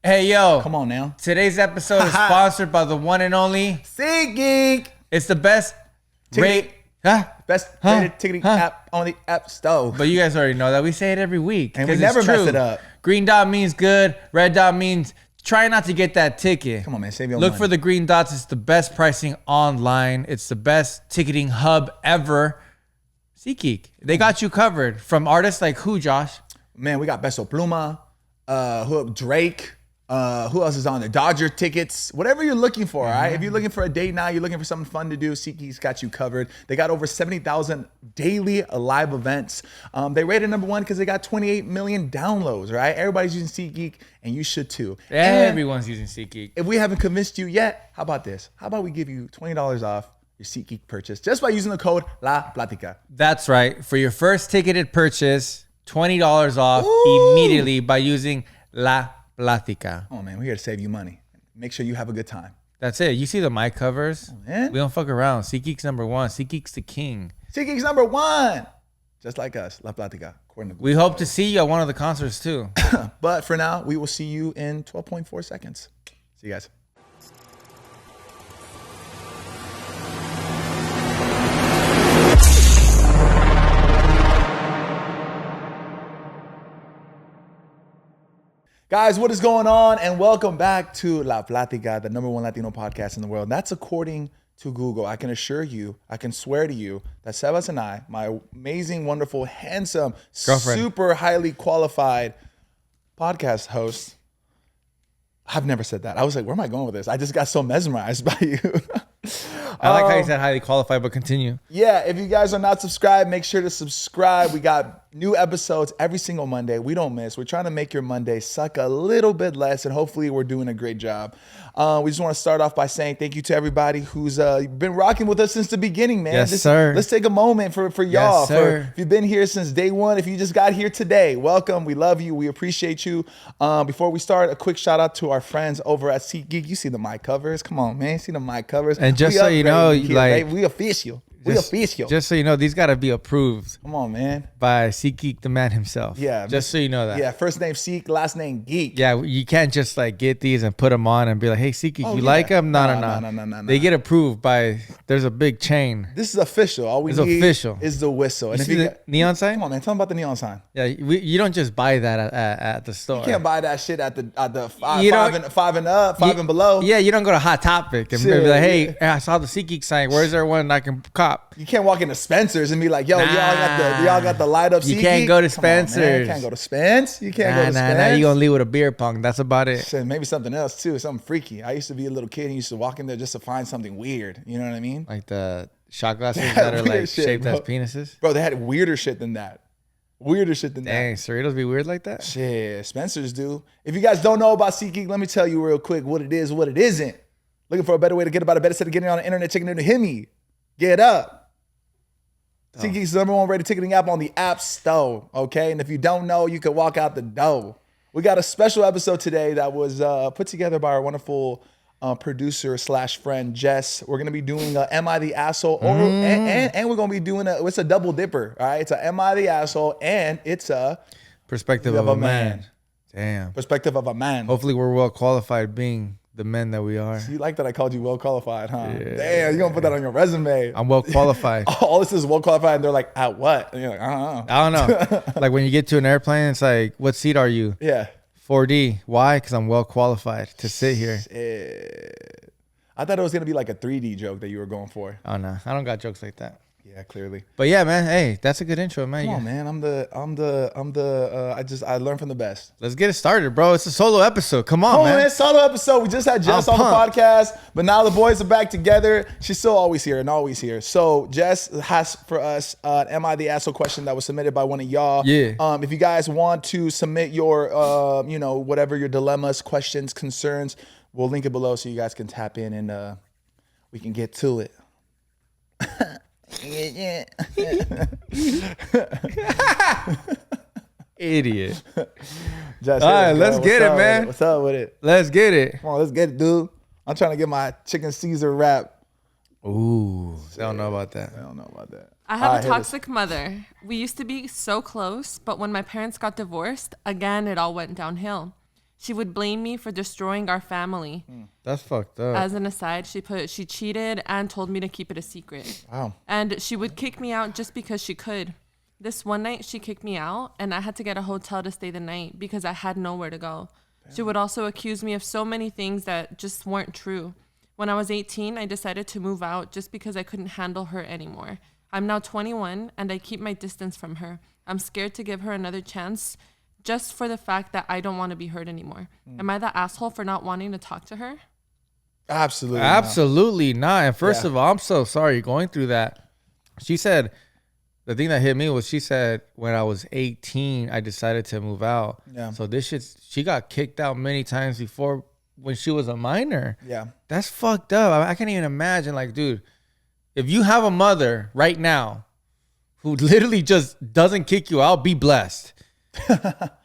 Hey, yo. Come on now. Today's episode is sponsored by the one and only SeatGeek. It's the best rated ticketing app on the App Store. But you guys already know that. We say it every week. And we never mess it up. Green dot means good. Red dot means try not to get that ticket. Come on, man. Save your money. Look for the green dots. It's the best pricing online. It's the best ticketing hub ever. SeatGeek. They got you covered. From artists like who, Josh? Man, we got Beso Pluma, Drake. Who else is on there? Dodger tickets, whatever you're looking for, all right? If you're looking for a date night, you're looking for something fun to do, SeatGeek's got you covered. They got over 70,000 daily live events. They rated number one because they got 28 million downloads, right? Everybody's using SeatGeek, and you should too. Everyone's using SeatGeek. If we haven't convinced you yet, how about this? How about we give you $20 off your SeatGeek purchase just by using the code La Platica? That's right. For your first ticketed purchase, $20 off immediately by using La Platica. Oh man, we're here to save you money. Make sure you have a good time. That's it. You see the mic covers? Man. We don't fuck around. SeatGeek's number one. SeatGeek's the king. SeatGeek's number one. Just like us, La Platica. We hope to see you at one of the concerts too. But for now, we will see you in 12.4 seconds. See you guys. Guys, what is going on? And welcome back to La Platica, the number one Latino podcast in the world. That's according to Google. I can assure you, I can swear to you that Sebas and I, my amazing, wonderful, handsome, super highly qualified podcast host, I've never said that. I was like, where am I going with this? I just got so mesmerized by you. I like how you said highly qualified, but continue. Yeah, if you guys are not subscribed, make sure to subscribe. We got new episodes every single Monday. We don't miss. We're trying to make your Monday suck a little bit less, and hopefully we're doing a great job. We just want to start off by saying thank you to everybody who's been rocking with us since the beginning, man. Yes, sir. Let's take a moment for y'all. Yes, sir. If you've been here since day one, if you just got here today, welcome. We love you. We appreciate you. Before we start, a quick shout out to our friends over at SeatGeek. You see the mic covers. Come on, man. See the mic covers. And just so you know, here, like, baby. We official. Just so you know, these got to be approved. Come on, man. By SeatGeek, the man himself. Yeah. Just so you know that. Yeah. First name Seek, last name Geek. Yeah. You can't just like get these and put them on and be like, hey, SeatGeek, you like them? No. They get approved by, there's a big chain. This is official. All we need is the whistle. And if you see the neon sign? Come on, man. Tell them about the neon sign. Yeah. You don't just buy that at the store. You can't buy that shit at the five and up, five and below. Yeah. You don't go to Hot Topic and be like, hey, I saw the SeatGeek sign. Where's there one I can cop? You can't walk into Spencer's and be like, yo, y'all got the light up SeatGeek. You can't go to Spencer's. You can't go to Spence. You can't go to Spence. Nah, you gonna leave with a beer pong. That's about it. Shit, maybe something else too, something freaky. I used to be a little kid and used to walk in there just to find something weird. You know what I mean? Like the shot glasses that are like shaped as penises. Bro, they had weirder shit than that. Dang, Cerritos be weird like that? Shit, Spencer's do. If you guys don't know about SeatGeek, let me tell you real quick what it is, what it isn't. Looking for a better way to get about a better set of getting on the internet, checking in to hit me. Get up. SeatGeek's the number one rated ticketing app on the App Store, okay? And if you don't know, you can walk out the door. We got a special episode today that was put together by our wonderful producer / friend, Jess. We're going to be doing a Am I the Asshole? And we're going to be doing it's a double dipper, all right? It's a Am I the Asshole? And it's a Perspective of a Man. Damn. Perspective of a Man. Hopefully we're well qualified being the men that we are. So you like that I called you well qualified, huh? Yeah. Damn, you're going to put that on your resume. I'm well qualified. All this is well qualified, and they're like, at what? And you're like, I don't know. Like when you get to an airplane, it's like, what seat are you? Yeah. 4D. Why? Because I'm well qualified to sit here. I thought it was going to be like a 3D joke that you were going for. Oh, no. I don't got jokes like that. Yeah, clearly. But yeah, man. Hey, that's a good intro, man. Come on, man. I learned from the best. Let's get it started, bro. It's a solo episode. Come on, man. Solo episode. We just had Jess on the podcast, but now the boys are back together. She's still always here and always here. So Jess has for us an Am I the Asshole question that was submitted by one of y'all. Yeah. If you guys want to submit your, whatever your dilemmas, questions, concerns, we'll link it below so you guys can tap in and we can get to it. Yeah. Idiot. Josh, all right, let's get it, man. What's up with it? Let's get it. Come on, let's get it, dude. I'm trying to get my chicken Caesar wrap. Ooh, I don't know about that. I have a toxic mother. We used to be so close, but when my parents got divorced, again, it all went downhill. She would blame me for destroying our family. That's fucked up. As an aside, she cheated and told me to keep it a secret. Wow. And she would kick me out just because she could. This one night, she kicked me out, and I had to get a hotel to stay the night because I had nowhere to go. Damn. She would also accuse me of so many things that just weren't true. When I was 18, I decided to move out just because I couldn't handle her anymore. I'm now 21, and I keep my distance from her. I'm scared to give her another chance just for the fact that I don't want to be hurt anymore. Am I the asshole for not wanting to talk to her? Absolutely not. And first of all, I'm so sorry you're going through that. She said, the thing that hit me was she said, when I was 18, I decided to move out. Yeah. So she got kicked out many times before when she was a minor. Yeah. That's fucked up. I can't even imagine, like, dude, if you have a mother right now who literally just doesn't kick you out, be blessed.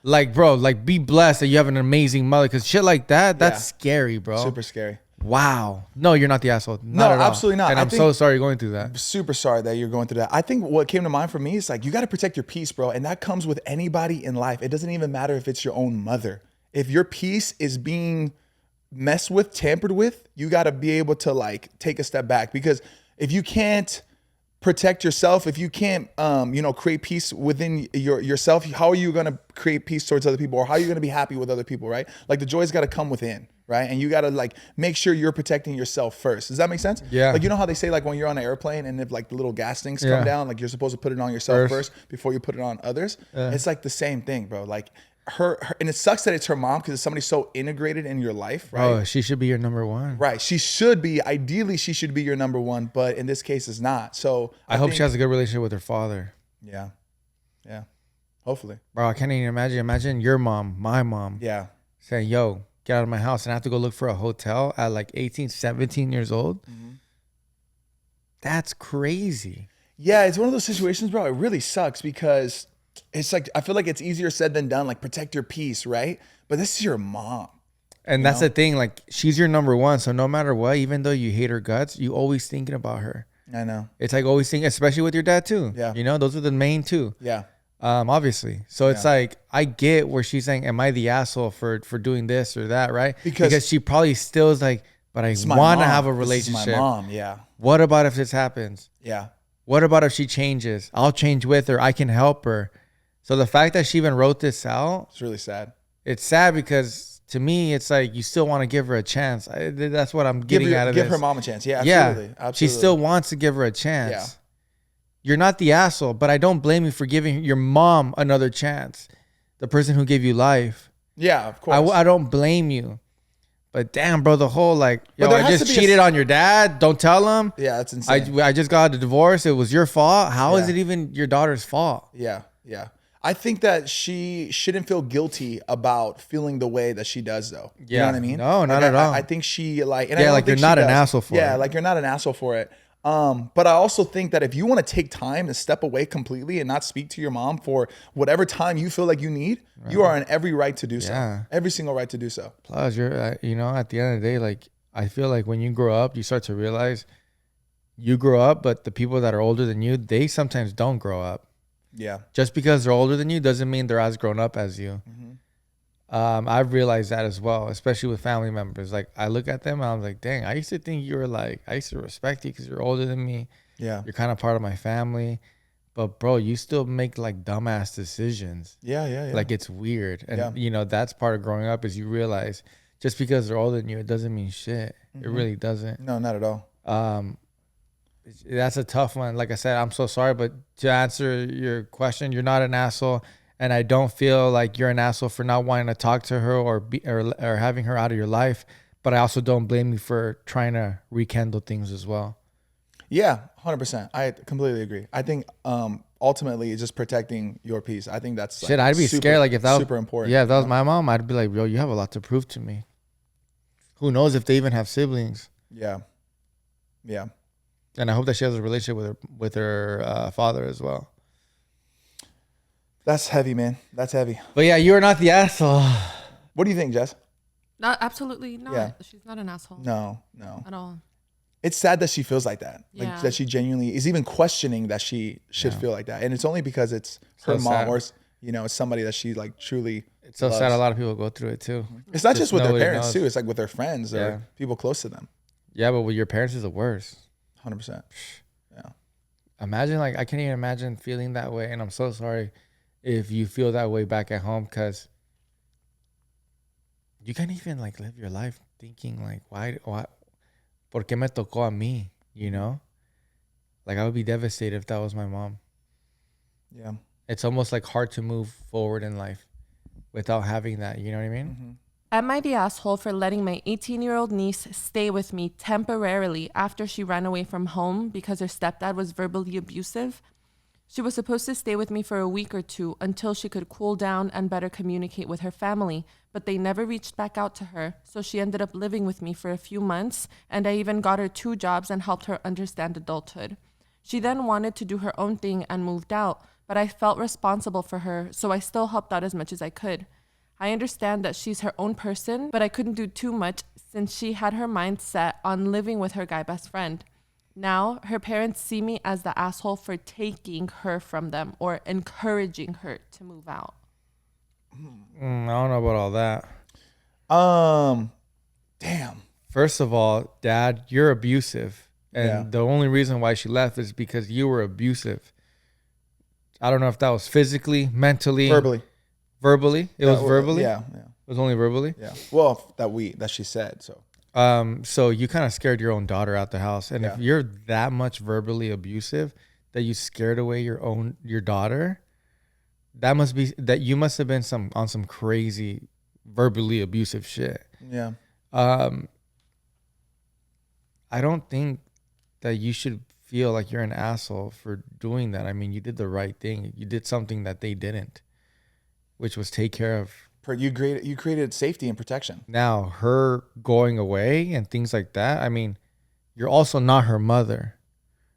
Like, bro, like, be blessed that you have an amazing mother, because shit like that's scary, bro. Super scary. Wow. No, you're not the asshole. Not at all. Absolutely not. And I'm so sorry you're going through that. Super sorry that you're going through that. I think what came to mind for me is like, you got to protect your peace, bro. And that comes with anybody in life. It doesn't even matter if it's your own mother. If your peace is being messed with, tampered with, you got to be able to like take a step back, because if you can't protect yourself, if you can't, create peace within yourself, how are you going to create peace towards other people, or how are you going to be happy with other people, right? Like, the joy's got to come within, right? And you got to like make sure you're protecting yourself first. Does that make sense? Yeah. Like, you know how they say like when you're on an airplane and if like the little gas things come down, like you're supposed to put it on yourself first before you put it on others. It's like the same thing, bro. Like her, and it sucks that it's her mom, because it's somebody so integrated in your life, right? Oh, she should be your number one. Right. She should be. Ideally, she should be your number one, but in this case, it's not. So I hope she has a good relationship with her father. Yeah. Yeah. Hopefully. Bro, I can't even imagine. Imagine your mom, my mom. Yeah. Saying, yo, get out of my house, and I have to go look for a hotel at like 18, 17 years old. Mm-hmm. That's crazy. Yeah, it's one of those situations, bro. It really sucks, because it's like, I feel like it's easier said than done. Like, protect your peace, right? But this is your mom. And that's the thing. Like, she's your number one. So no matter what, even though you hate her guts, you always thinking about her. I know. It's like always thinking, especially with your dad too. Yeah. You know, those are the main two. Yeah. Obviously. So it's like, I get where she's saying, am I the asshole for doing this or that, right? Because she probably still is like, but I want to have a relationship. This is my mom. Yeah. What about if this happens? Yeah. What about if she changes? I'll change with her. I can help her. So the fact that she even wrote this out, it's really sad. It's sad, because to me, it's like you still want to give her a chance. That's what I'm getting out of this. Give her mom a chance. Yeah, absolutely. Yeah, she still wants to give her a chance. Yeah. You're not the asshole, but I don't blame you for giving your mom another chance. The person who gave you life. Yeah, of course. I don't blame you. But damn, bro, the whole like, yo, I just cheated on your dad. Don't tell him. Yeah, that's insane. I just got a divorce. It was your fault. How is it even your daughter's fault? Yeah, yeah. I think that she shouldn't feel guilty about feeling the way that she does, though. Yeah. You know what I mean? No, not at all. I think she like... And yeah, like you're not an asshole for it. Yeah, like you're not an asshole for it. But I also think that if you want to take time to step away completely and not speak to your mom for whatever time you feel like you need, you are in every right to do so. Yeah. Every single right to do so. Plus, you're, at the end of the day, like, I feel like when you grow up, you start to realize you grow up, but the people that are older than you, they sometimes don't grow up. Yeah. Just because they're older than you doesn't mean they're as grown up as you. Mm-hmm. I've realized that as well, especially with family members. Like, I look at them and I'm like, dang, I used to think you were like, I used to respect you because you're older than me. Yeah. You're kind of part of my family. But, bro, you still make like dumbass decisions. Yeah. Like, it's weird. And, that's part of growing up is you realize just because they're older than you, it doesn't mean shit. Mm-hmm. It really doesn't. No, not at all. That's a tough one. Like I said, I'm so sorry, but to answer your question, you're not an asshole, and I don't feel like you're an asshole for not wanting to talk to her or having her out of your life. But I also don't blame you for trying to rekindle things as well. Yeah, 100%. I completely agree. I think ultimately it's just protecting your peace. I think that's shit. I'd be scared. Like if that was super important. Yeah, if that was my mom, I'd be like, yo, you have a lot to prove to me. Who knows if they even have siblings? Yeah. And I hope that she has a relationship with her father as well. That's heavy, man. That's heavy. But yeah, you are not the asshole. What do you think, Jess? Not absolutely not. Yeah. She's not an asshole. No. At all. It's sad that she feels like that. Like yeah. that she genuinely is even questioning that she should feel like that. And it's only because it's her mom sad. Or it's somebody that she like truly It's so sad. A lot of people go through it too. It's not just with their nobody parents knows. too. It's like with their friends Yeah. or people close to them. Yeah, but with your parents is the worst. 100%. Yeah. Imagine, like, I can't even imagine feeling that way. And I'm so sorry if you feel that way back at home, because you can't even like live your life thinking like, why, por qué me tocó a mí, you know? Like, I would be devastated if that was my mom. Yeah. It's almost like hard to move forward in life without having that, you know what I mean? Mm-hmm. Am I the asshole for letting my 18-year-old niece stay with me temporarily after she ran away from home because her stepdad was verbally abusive? She was supposed to stay with me for a week or two until she could cool down and better communicate with her family, but they never reached back out to her, so she ended up living with me for a few months, and I even got her 2 jobs and helped her understand adulthood. She then wanted to do her own thing and moved out, but I felt responsible for her, so I still helped out as much as I could. I understand that she's her own person, but I couldn't do too much since she had her mind set on living with her guy best friend. Now, her parents see me as the asshole for taking her from them or encouraging her to move out. I don't know about all that. Damn. First of all, Dad, you're abusive. And Yeah. the only reason why she left is because you were abusive. I don't know if that was physically, mentally, Verbally. Verbally? It was verbally? Yeah. Yeah. It was only verbally? Yeah. Well, that she said, so. So you kind of scared your own daughter out the house. And if Yeah. you're that much verbally abusive that you scared away your daughter, that you must have been on some crazy verbally abusive shit. Yeah. I don't think that you should feel like you're an asshole for doing that. I mean, you did the right thing. You did something that they didn't, which was take care of. You created safety and protection. Now, her going away and things like that, I mean, you're also not her mother,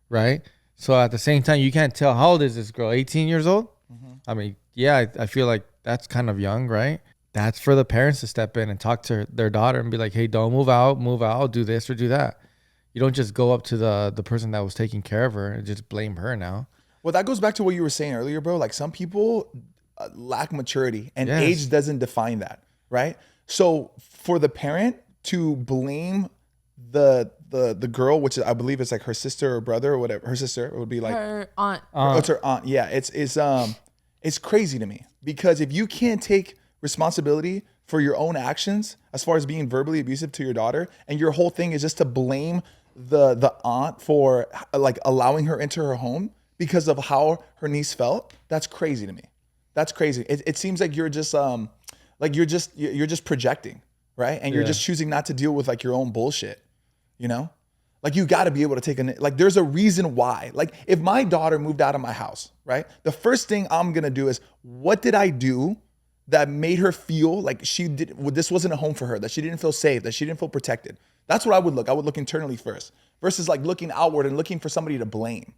right? So at the same time, you can't tell, how old is this girl? 18 years old? Mm-hmm. I mean, yeah, I feel like that's kind of young, right? That's for the parents to step in and talk to their daughter and be like, hey, don't move out, do this or do that. You don't just go up to the person that was taking care of her and just blame her now. Well, that goes back to what you were saying earlier, bro. Like, some people lack maturity, and Yes. age doesn't define that, right? So for the parent to blame the girl, which I believe is like her sister or brother or whatever, her sister, it would be like Her aunt. it's her aunt. Yeah, it's crazy to me, because if you can't take responsibility for your own actions as far as being verbally abusive to your daughter, and your whole thing is just to blame the aunt for like allowing her into her home because of how her niece felt, that's crazy to me. That's crazy. It seems like you're just you're just projecting, right? And you're just choosing not to deal with like your own bullshit, you know? Like, you got to be able to take like, there's a reason why. Like, if my daughter moved out of my house, right? The first thing I'm going to do is, what did I do that made her feel like this wasn't a home for her, that she didn't feel safe, that she didn't feel protected? That's what I would look. I would look internally first, versus like looking outward and looking for somebody to blame.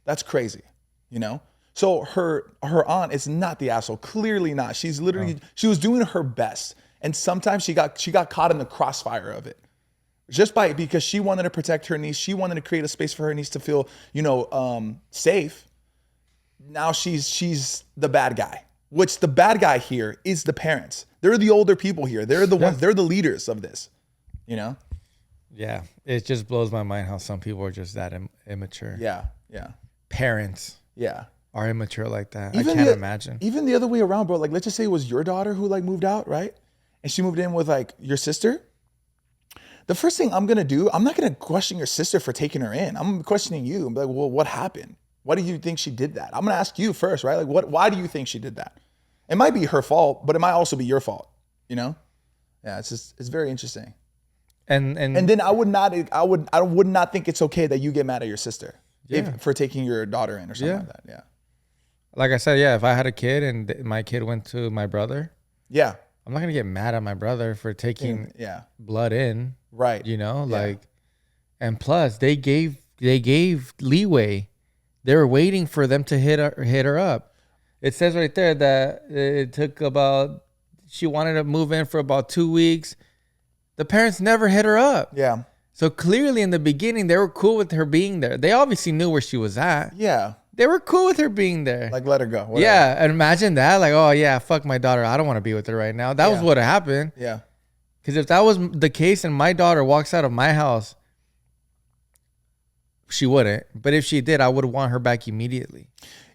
That's crazy, you know? So her aunt is not the asshole. Clearly not. She's literally, she was doing her best. And sometimes she got caught in the crossfire of it. Because she wanted to protect her niece. She wanted to create a space for her niece to feel, safe. Now she's the bad guy, which the bad guy here is the parents. They're the older people here. They're the ones, they're the leaders of this, you know? Yeah. It just blows my mind how some people are just that immature. Yeah. Yeah. Parents Yeah. are immature like that. I can't imagine. Even the other way around, bro. Like, let's just say it was your daughter who like moved out, right? And she moved in with like your sister. The first thing I'm gonna do, I'm not gonna question your sister for taking her in. I'm questioning you. I'm like, well, what happened? Why do you think she did that? I'm gonna ask you first, right? Like, why do you think she did that? It might be her fault, but it might also be your fault, you know? Yeah, it's very interesting. And then I would not think it's okay that you get mad at your sister for taking your daughter in or something like that. Yeah. Like I said, if I had a kid and my kid went to my brother, Yeah. I'm not gonna get mad at my brother for taking blood in, Right. you know, like, and plus they gave leeway. They were waiting for them to hit her up. It says right there that it took she wanted to move in for about 2 weeks. The parents never hit her up. Yeah. So clearly in the beginning, they were cool with her being there. They obviously knew where she was at. Yeah. They were cool with her being there. Like, let her go. Whatever. Yeah, and imagine that. Like, oh yeah, fuck my daughter. I don't want to be with her right now. That was what happened. Yeah. Because if that was the case and my daughter walks out of my house, she wouldn't. But if she did, I would want her back immediately.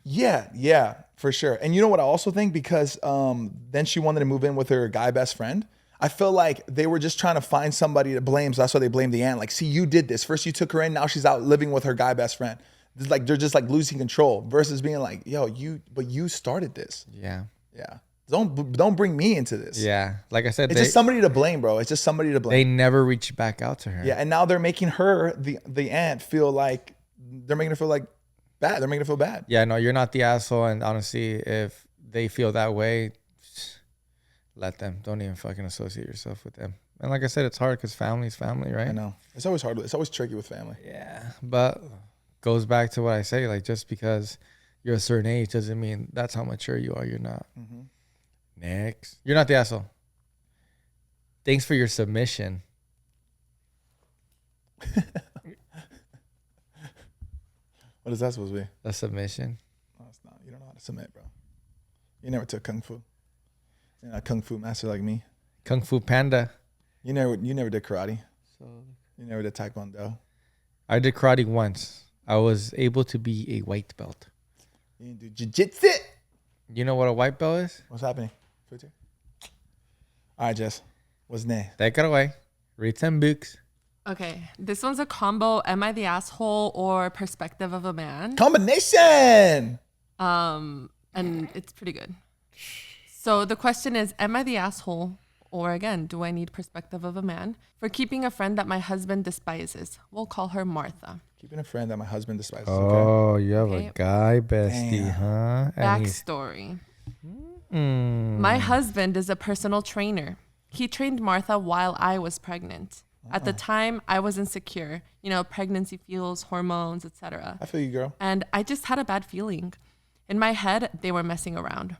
Yeah, for sure. And you know what I also think? Because then she wanted to move in with her guy best friend. I feel like they were just trying to find somebody to blame. So that's why they blamed the aunt. Like, see, you did this. First you took her in. Now she's out living with her guy best friend. It's like they're just like losing control versus being like, yo, you started this. Yeah. Yeah. Don't bring me into this. Yeah. Like I said, it's just somebody to blame, bro. It's just somebody to blame. They never reached back out to her. Yeah. And now they're making her, the aunt, feel like they're making her feel like bad. They're making her feel bad. Yeah, no, you're not the asshole. And honestly, if they feel that way, let them. Don't even fucking associate yourself with them. And like I said, it's hard because family's family, right? I know. It's always hard. It's always tricky with family. Yeah. But goes back to what I say. Like, just because you're a certain age doesn't mean that's how mature you are. You're not. Mm-hmm. Next. You're not the asshole. Thanks for your submission. What is that supposed to be? A submission? No, it's not. You don't know how to submit, bro. You never took Kung Fu. You're not a Kung Fu master like me. Kung Fu Panda. You never did karate. You never did Taekwondo. I did karate once. I was able to be a white belt. You didn't do jiu-jitsu. You know what a white belt is? What's happening? All right, Jess. What's next? Take it away. Read some books. Okay, this one's a combo. Am I the asshole or perspective of a man? Combination. And it's pretty good. So the question is, am I the asshole, or again, do I need perspective of a man for keeping a friend that my husband despises? We'll call her Martha. Keeping a friend that my husband despises. Oh, okay. you have a guy bestie, huh? Backstory. My husband is a personal trainer. He trained Martha while I was pregnant. At the time, I was insecure. You know, pregnancy feels, hormones, etc. I feel you, girl. And I just had a bad feeling. In my head, they were messing around.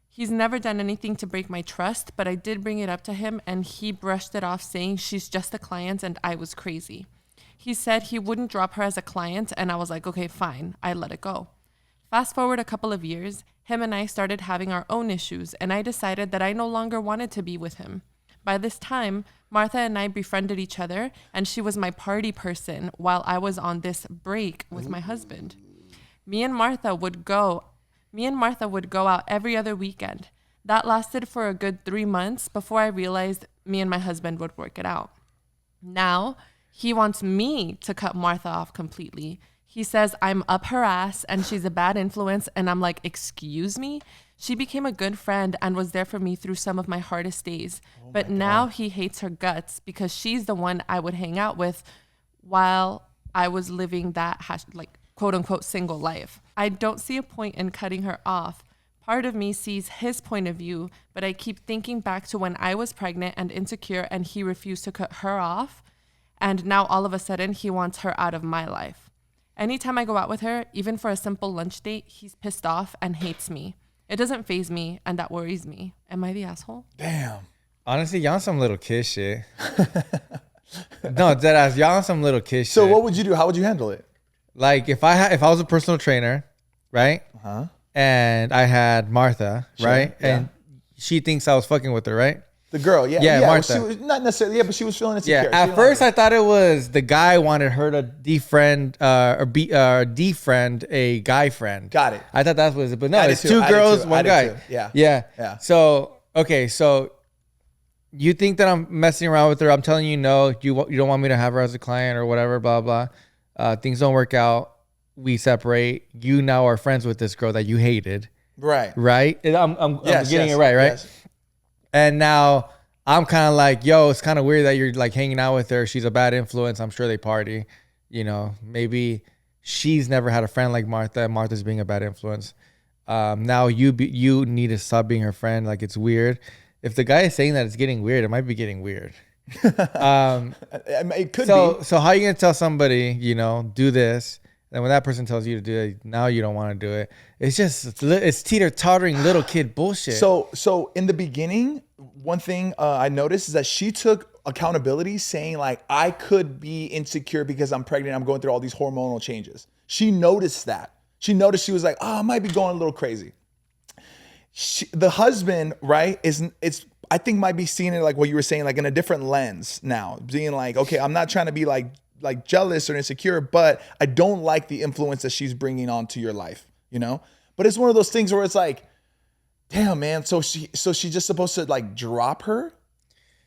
He's never done anything to break my trust, but I did bring it up to him and he brushed it off saying she's just a client and I was crazy. He said he wouldn't drop her as a client and I was like, okay, fine. I let it go. Fast forward a couple of years, him and I started having our own issues and I decided that I no longer wanted to be with him. By this time, Martha and I befriended each other and she was my party person while I was on this break with my husband. Me and Martha would go out every other weekend. That lasted for a good 3 months before I realized me and my husband would work it out. Now, he wants me to cut Martha off completely. He says I'm up her ass and she's a bad influence, and I'm like, excuse me? She became a good friend and was there for me through some of my hardest days. But now he hates her guts because she's the one I would hang out with while I was living that quote unquote single life. I don't see a point in cutting her off. Part of me sees his point of view, but I keep thinking back to when I was pregnant and insecure and he refused to cut her off. And now all of a sudden he wants her out of my life. Anytime I go out with her, even for a simple lunch date, he's pissed off and hates me. It doesn't faze me and that worries me. Am I the asshole? Damn. Honestly, y'all on some little kid shit. No, deadass, y'all on some little kid shit. So what would you do? How would you handle it? Like if I was a personal trainer, right? Uh-huh. And I had Martha, Sure, right? yeah. And she thinks I was fucking with her, right? The girl, yeah. Yeah, Martha. Well, she was, not necessarily, but she was feeling insecure. Yeah. At first, I thought it was the guy wanted her to defriend a guy friend. Got it. I thought that was it, but no, I did it's too. two I did girls, too. one I guy. did too. Yeah. Yeah. Yeah. So okay, so you think that I'm messing around with her? I'm telling you no. You don't want me to have her as a client or whatever. Blah blah. Things don't work out. We separate. You now are friends with this girl that you hated. Right. Right. And I'm getting it right. Yes. And now I'm kind of like, yo, it's kind of weird that you're like hanging out with her. She's a bad influence. I'm sure they party. You know, maybe she's never had a friend like Martha. Martha's being a bad influence. Now you need to stop being her friend. Like, it's weird. If the guy is saying that it's getting weird, it might be getting weird. It could be. So how are you going to tell somebody, you know, do this? And when that person tells you to do it, now you don't want to do it. It's just, it's teeter-tottering little kid bullshit. So in the beginning, one thing I noticed is that she took accountability, saying like, I could be insecure because I'm pregnant. I'm going through all these hormonal changes. She noticed that. She noticed she was like, oh, I might be going a little crazy. The husband, right, I think might be seeing it like what you were saying, like in a different lens now, being like, okay, I'm not trying to be like jealous or insecure, but I don't like the influence that she's bringing onto your life, you know? But it's one of those things where it's like, damn, man, so she's just supposed to like drop her?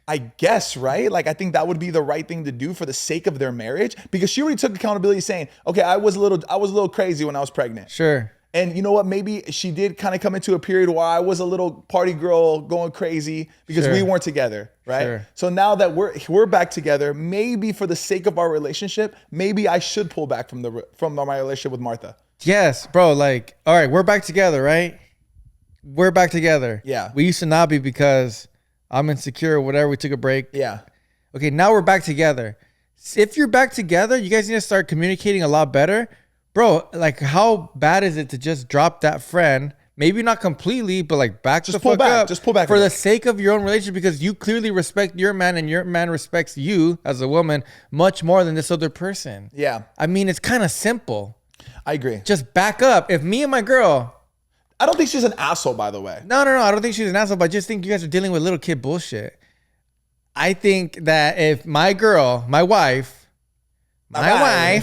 I guess, right? Like, I think that would be the right thing to do for the sake of their marriage, because she already took accountability saying, okay, I was a little crazy when I was pregnant. Sure. And you know what? Maybe she did kind of come into a period where I was a little party girl going crazy because we weren't together, right? Sure. So now that we're back together, maybe for the sake of our relationship, maybe I should pull back from my relationship with Martha. Yes, bro. Like, all right, we're back together, right? We're back together. Yeah. We used to not be because I'm insecure or whatever. We took a break. Yeah. Okay, now we're back together. If you're back together, you guys need to start communicating a lot better. Bro, like, how bad is it to just drop that friend? Maybe not completely, but like back the fuck up. Just pull back for the sake of your own relationship, because you clearly respect your man and your man respects you as a woman much more than this other person. Yeah. I mean, it's kind of simple. I agree. Just back up. If me and my girl... I don't think she's an asshole, by the way. No. I don't think she's an asshole, but I just think you guys are dealing with little kid bullshit. I think that if my girl, my wife... Why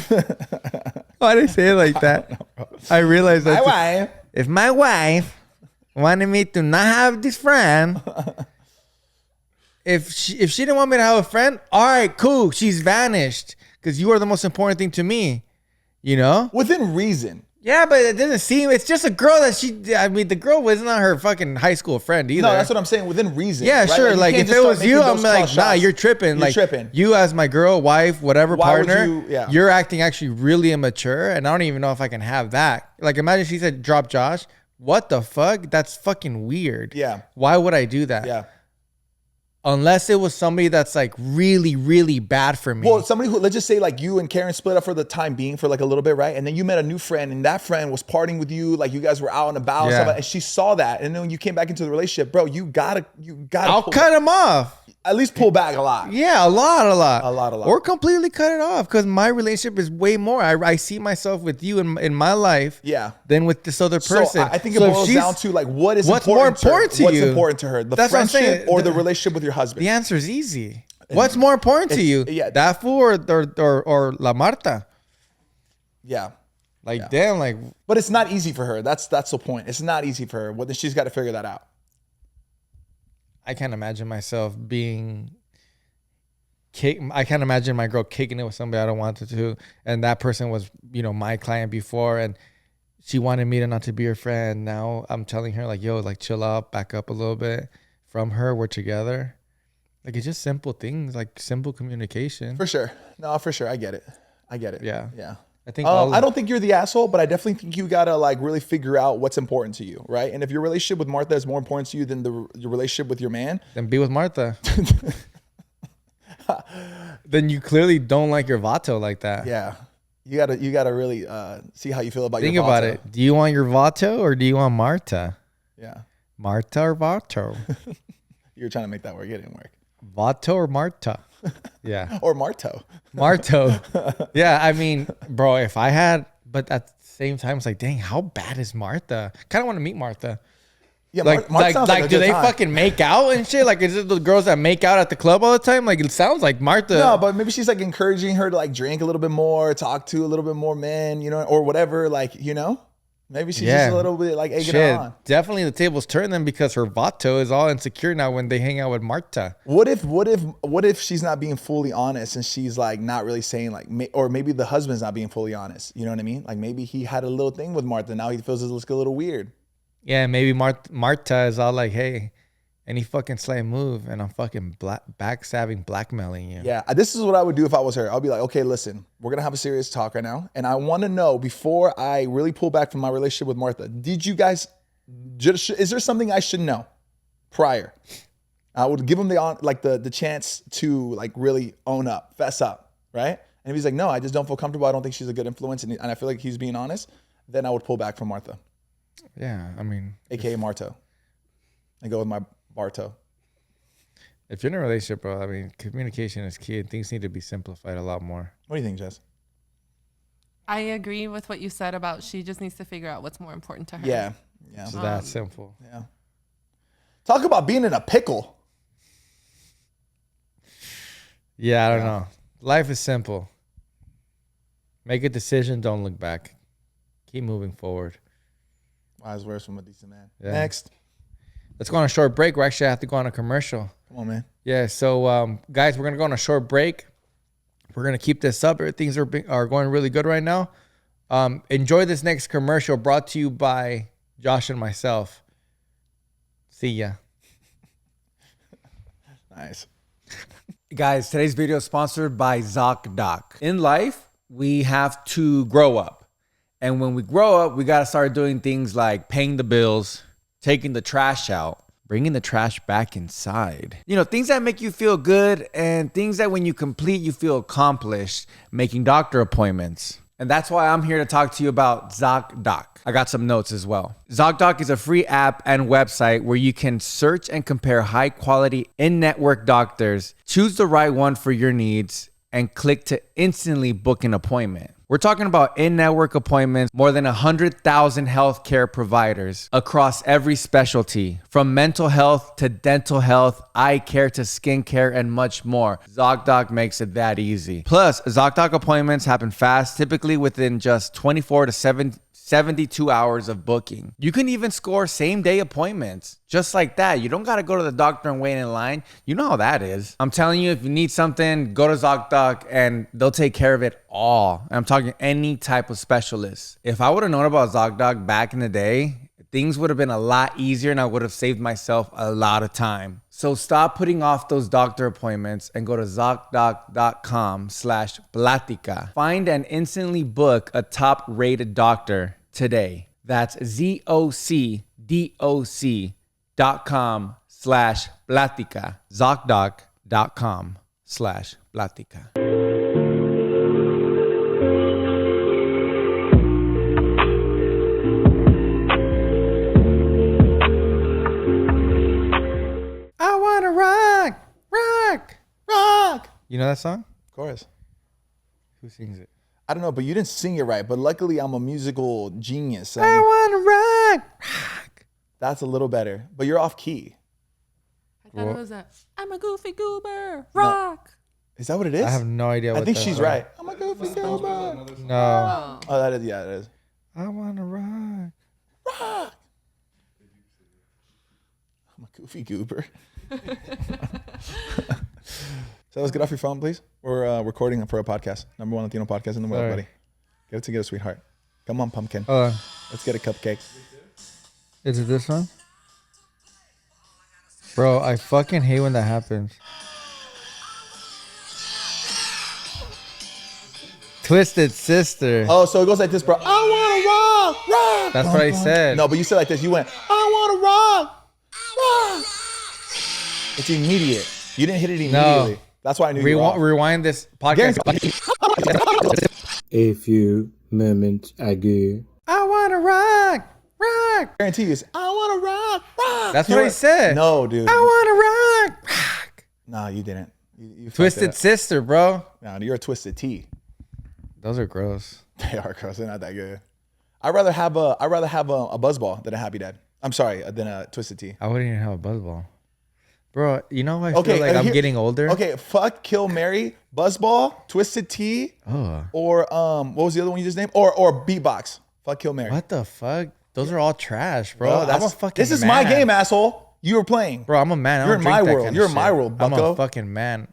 did I say it like that? I realized that. If my wife wanted me to not have this friend, if she didn't want me to have a friend, all right, cool. She's vanished because you are the most important thing to me. You know? Within reason. Yeah, but it doesn't seem. It's just a girl that the girl was not her fucking high school friend either. No, that's what I'm saying. Within reason. Yeah, right? sure. Like if it was you, I'm like, shots. nah, you're tripping. You're like tripping. You as my girl, wife, whatever Why would partner, you're acting actually really immature, and I don't even know if I can have that. Like imagine she said, drop Josh. What the fuck? That's fucking weird. Yeah. Why would I do that? Yeah. Unless it was somebody that's like really, really bad for me. Well, somebody who, let's just say like you and Karen split up for the time being for like a little bit, right? And then you met a new friend and that friend was partying with you. Like you guys were out and about. Yeah. And, stuff, and she saw that. And then when you came back into the relationship, bro, you gotta I'll cut him off. At least pull back a lot. Yeah, a lot. A lot. Or completely cut it off, because my relationship is way more. I see myself with you in my life than with this other person. So I think it boils down to like what's more important to you? What's important to her? The That's friendship or the relationship with your husband? The answer is easy. What's more important to you? Yeah. That fool or La Marta? Yeah. Like, damn, like... But it's not easy for her. That's the point. It's not easy for her. She's got to figure that out. I can't imagine myself being... I can't imagine my girl kicking it with somebody I don't want her to. And that person was, my client before. And she wanted me to not to be her friend. Now I'm telling her, like, yo, like, chill out, back up a little bit. From her, we're together. Like, it's just simple things, like simple communication. For sure. No, for sure. I get it. Yeah. Yeah. I think I don't think you're the asshole, but I definitely think you gotta like really figure out what's important to you, right? And if your relationship with Martha is more important to you than your relationship with your man, then be with Martha. Then you clearly don't like your vato like that. Yeah, you gotta really see how you feel about your vato. Think about it. Do you want your vato or do you want Marta? Yeah, Marta or vato? You're trying to make that work. It didn't work. Vato or Marta? Yeah. Or Marto. Yeah, I mean, bro, if I had, but at the same time, it's like, dang, how bad is Martha? Kind of want to meet Martha. Yeah, like, do they fucking make out and shit? Like, is it the girls that make out at the club all the time? Like, it sounds like Martha. No, but maybe she's like encouraging her to like drink a little bit more, talk to a little bit more men, or whatever. Like, maybe she's just a little bit like egging it on. Definitely the tables turn then because her vato is all insecure now when they hang out with Marta. What if she's not being fully honest and she's like not really saying like, or maybe the husband's not being fully honest. You know what I mean? Like maybe he had a little thing with Martha. Now he feels it looks a little weird. Yeah, maybe Marta is all like, hey, any fucking slight move and I'm fucking backstabbing, blackmailing you. Yeah, this is what I would do if I was her. I'll be like, okay, listen, we're going to have a serious talk right now. And I want to know before I really pull back from my relationship with Martha, did you guys, is there something I should know prior? I would give him the chance to like really own up, fess up, right? And if he's like, no, I just don't feel comfortable. I don't think she's a good influence. And I feel like he's being honest. Then I would pull back from Martha. Yeah, I mean. AKA Marto. And go with my Barto. If you're in a relationship, bro, I mean, communication is key and things need to be simplified a lot more. What do you think, Jess? I agree with what you said about she just needs to figure out what's more important to her. Yeah. It's that simple. Yeah. Talk about being in a pickle. Yeah, I don't know. Life is simple. Make a decision. Don't look back. Keep moving forward. Wise words from a decent man. Yeah. Next. Let's go on a short break. We actually have to go on a commercial. Come on, man. Yeah, so guys, we're going to go on a short break. We're going to keep this up. Things are going really good right now. Enjoy this next commercial brought to you by Josh and myself. See ya. Nice. Guys, today's video is sponsored by ZocDoc. In life, we have to grow up. And when we grow up, we got to start doing things like paying the bills, taking the trash out, bringing the trash back inside. You know, things that make you feel good and things that when you complete, you feel accomplished, making doctor appointments. And that's why I'm here to talk to you about ZocDoc. I got some notes as well. ZocDoc is a free app and website where you can search and compare high quality in-network doctors, choose the right one for your needs, and click to instantly book an appointment. We're talking about in-network appointments, more than 100,000 healthcare providers across every specialty, from mental health to dental health, eye care to skincare, and much more. ZocDoc makes it that easy. Plus, ZocDoc appointments happen fast, typically within just 24 to 72 hours of booking. You can even score same-day appointments. Just like that. You don't got to go to the doctor and wait in line. You know how that is. I'm telling you, if you need something, go to ZocDoc and they'll take care of it all. And I'm talking any type of specialist. If I would have known about ZocDoc back in the day, things would have been a lot easier and I would have saved myself a lot of time. So stop putting off those doctor appointments and go to ZocDoc.com/Platica. Find and instantly book a top-rated doctor today. That's ZocDoc.com/Platica. ZocDoc.com/Platica. I wanna rock, rock, rock. You know that song? Of course. Who sings it? I don't know, but you didn't sing it right. But luckily, I'm a musical genius. I wanna rock, rock. That's a little better. But you're off key. I thought it was a I'm a goofy goober. Rock. Is that what it is? I have no idea what I think that she's is. right. I'm a goofy goober. No. Oh, that is, yeah, it is. I wanna rock. Rock. I'm a goofy goober. So let's get off your phone, please. We're recording for a podcast. #1 Latino podcast in the world, Sorry. buddy. Get it together, sweetheart. Come on, pumpkin. Hold on. Let's get a cupcake. Is it this one? Bro, I fucking hate when that happens. Twisted Sister. Oh, so it goes like this, bro. I wanna rock, rock. That's what I said. No, but you said like this. You went, I wanna rock, rock. It's immediate. You didn't hit it immediately. No. That's why I knew you were off. Rewind this podcast. A few moments ago. I wanna rock, rock. Guarantee you, it's, I wanna rock, rock. That's You what I went, said. No, dude. I wanna rock, rock. No, you didn't. You fucked it Twisted up. Sister, bro. No, you're a Twisted T. Those are gross. They are gross. They're not that good. I'd rather have a BuzzBall than a Happy Dad. I'm sorry, than a Twisted Tea. I wouldn't even have a BuzzBall. Bro, you know I feel like I'm getting older? Okay, fuck, kill, marry, BuzzBall, Twisted Tea, Oh. or what was the other one you just named? Or Beatbox. Fuck, kill, marry. What the fuck? Those are all trash, bro. Bro, I'm a fucking this is man. my game, asshole. You were playing. Bro, I'm a man. I You're don't in my drink that world. kind of You're in my shit. world, I'm bucko. a fucking man.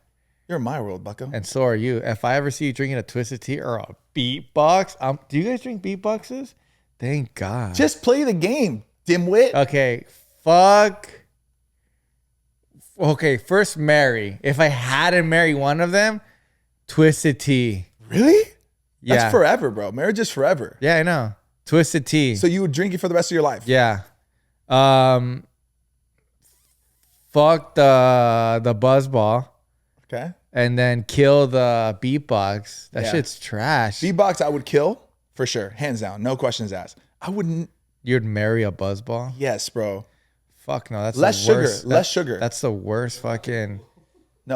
You're in my world, bucko. And so are you. If I ever see you drinking a Twisted Tea or a Beatbox, do you guys drink Beatboxes? Thank God. Just play the game, dimwit. Okay, fuck. Okay, first marry. If I had to marry one of them, Twisted Tea. Really? Yeah. That's forever, bro. Marriage is forever. Yeah, I know. Twisted Tea. So you would drink it for the rest of your life. Yeah. Fuck the BuzzBall. Okay. And then kill the Beatbox. That Yeah. shit's trash. Beatbox, I would kill for sure, hands down, no questions asked. I wouldn't. You'd marry a BuzzBall? Yes, bro. Fuck no, that's Less the sugar, worst. less sugar. That's the worst fucking.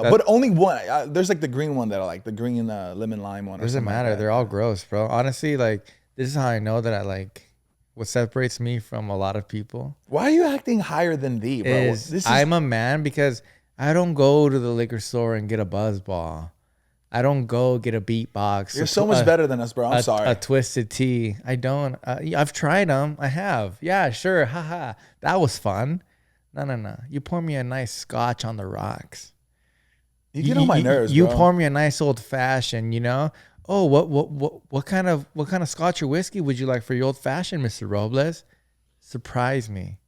No, but only one. There's like the green one that I like, the green lemon lime one. Doesn't matter. Like They're all gross, bro. Honestly, like this is how I know that I like what separates me from a lot of people. Why are you acting higher than thee, bro? I'm a man because I don't go to the liquor store and get a BuzzBall. I don't go get a Beatbox. You're so much better than us, bro. I'm sorry. A Twisted Tea. I don't. I've tried them. I have. Yeah, sure. Haha. That was fun. No. You pour me a nice scotch on the rocks. You get on my nerves, You bro. pour me a nice old fashioned, you know? Oh, what kind of scotch or whiskey would you like for your old fashioned, Mr. Robles? Surprise me.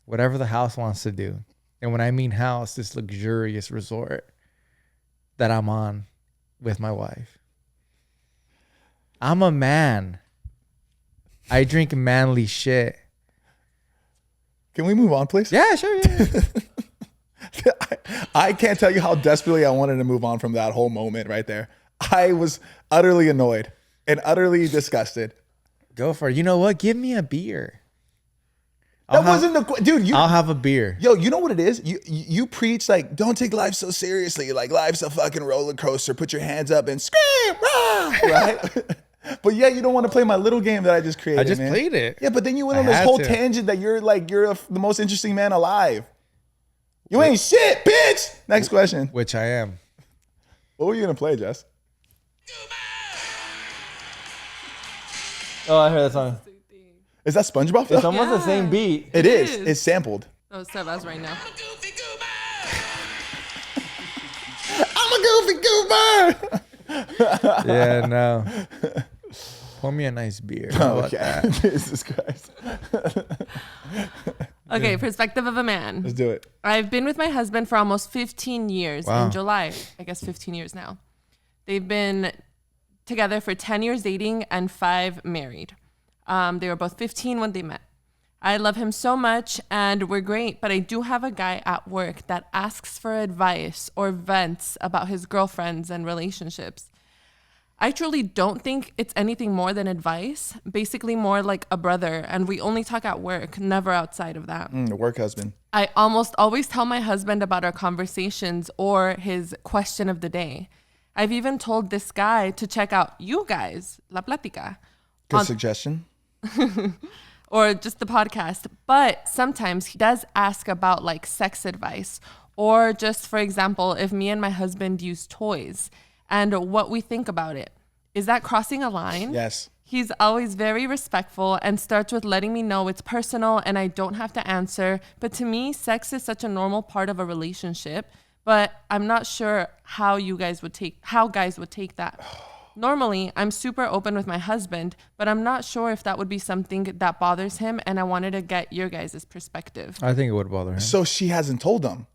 Whatever the house wants to do. And when I mean house, this luxurious resort that I'm on with my wife. I'm a man. I drink manly shit. Can we move on, please? Yeah, sure. Yeah. I can't tell you how desperately I wanted to move on from that whole moment right there. I was utterly annoyed and utterly disgusted. Go for it. You know what? Give me a beer. That wasn't the dude. I'll have a beer. Yo, you know what it is? You preach like, don't take life so seriously. Like life's a fucking roller coaster. Put your hands up and scream, rah! Right? But yeah, you don't want to play my little game that I just created. I just man. played it. Yeah, but then you went on this whole tangent that you're the most interesting man alive. You ain't shit, bitch. Next question. Which I am. What were you gonna play, Jess? Oh, I heard that song. Is that SpongeBob? It's almost the same beat. It is. It's sampled. Oh, Sebas right now. I'm a goofy goober. Yeah, no. Pour me a nice beer. How about that? Jesus Christ. Okay, perspective of a man. Let's do it. I've been with my husband for almost 15 years Wow. in July. I guess 15 years now. They've been together for 10 years dating and 5 married. They were both 15 when they met. I love him so much and we're great, but I do have a guy at work that asks for advice or vents about his girlfriends and relationships. I truly don't think it's anything more than advice, basically more like a brother, and we only talk at work, never outside of that. The work husband. I almost always tell my husband about our conversations or his question of the day. I've even told this guy to check out you guys, La Plática. Good suggestion. Or just the podcast. But sometimes he does ask about like sex advice or just, for example, if me and my husband use toys and what we think about it. Is that crossing a line? Yes. He's always very respectful and starts with letting me know it's personal and I don't have to answer. But to me, sex is such a normal part of a relationship. But I'm not sure how guys would take that. Normally, I'm super open with my husband, but I'm not sure if that would be something that bothers him. And I wanted to get your guys' perspective. I think it would bother him. So she hasn't told him,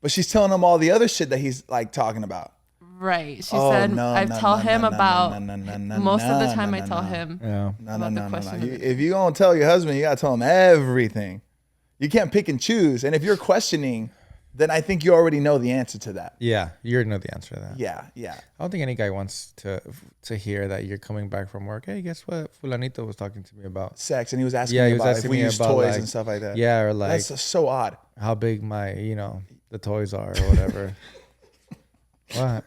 but she's telling him all the other shit that he's like talking about. Right. She said, I tell him about, most of the time I tell him about the question. If you're going to tell your husband, you got to tell him everything. You can't pick and choose. And if you're questioning, then I think you already know the answer to that. Yeah, you already know the answer to that. Yeah. I don't think any guy wants to hear that you're coming back from work. Hey, guess what? Fulanito was talking to me about sex, and he was asking me about if we use toys and stuff like that. Yeah, or like that's so odd. How big my, the toys are or whatever. What?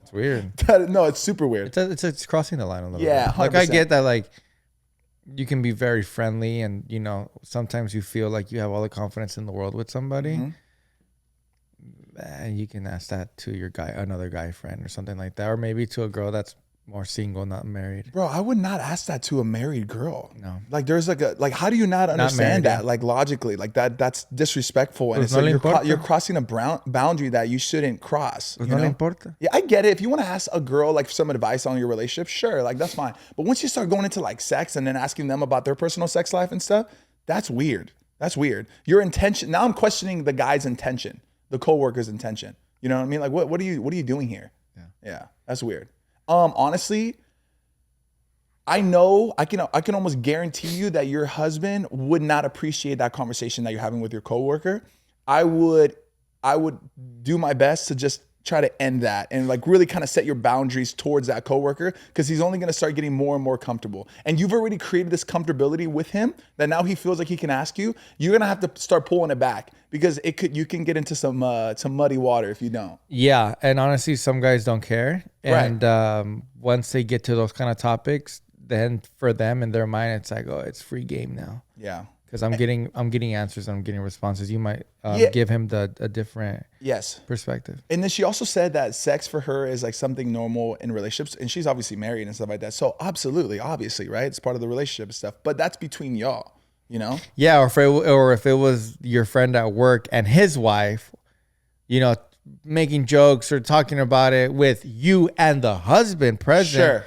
It's weird. No, it's super weird. It's crossing the line a little bit. Yeah, 100%. Like I get that, like you can be very friendly and sometimes you feel like you have all the confidence in the world with somebody. And you can ask that to your another guy friend or something like that, or maybe to a girl that's more single, not married. Bro, I would not ask that to a married girl. No. Like there's how do you not understand that? Like logically, like that's disrespectful. And it's like you're crossing a boundary that you shouldn't cross. No le importa. Yeah, I get it. If you want to ask a girl like some advice on your relationship, sure, like that's fine. But once you start going into like sex and then asking them about their personal sex life and stuff, that's weird. That's weird. Your intention. Now I'm questioning the guy's intention, the coworker's intention. You know what I mean? Like what are you doing here? Yeah, that's weird. Honestly, I know I can almost guarantee you that your husband would not appreciate that conversation that you're having with your coworker. I would do my best to just try to end that and like really kind of set your boundaries towards that coworker, because he's only going to start getting more and more comfortable. And you've already created this comfortability with him that now he feels like he can ask you. You're going to have to start pulling it back, because you can get into some muddy water if you don't. Yeah, and honestly, some guys don't care. And once they get to those kind of topics, then for them in their mind, it's like, oh, it's free game now. Yeah. Because I'm getting answers, I'm getting responses. You might give him a different perspective. And then she also said that sex for her is like something normal in relationships, and she's obviously married and stuff like that. So absolutely, obviously, right? It's part of the relationship and stuff. But that's between y'all, you know? Yeah, or if it was your friend at work and his wife, you know, making jokes or talking about it with you and the husband present. Sure.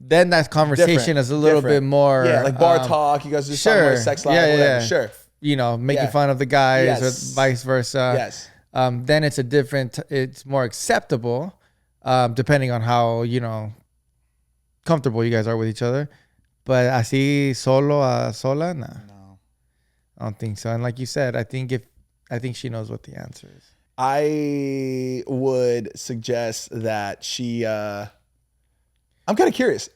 Then that conversation is a little bit more, like bar talk. You guys just talking about sex life, whatever. Sure. You know, making fun of the guys or vice versa. Yes. Then it's more acceptable, depending on how, you know, comfortable you guys are with each other. But así sola, nah. No. I don't think so. And like you said, I think she knows what the answer is. I would suggest that she I'm kind of curious.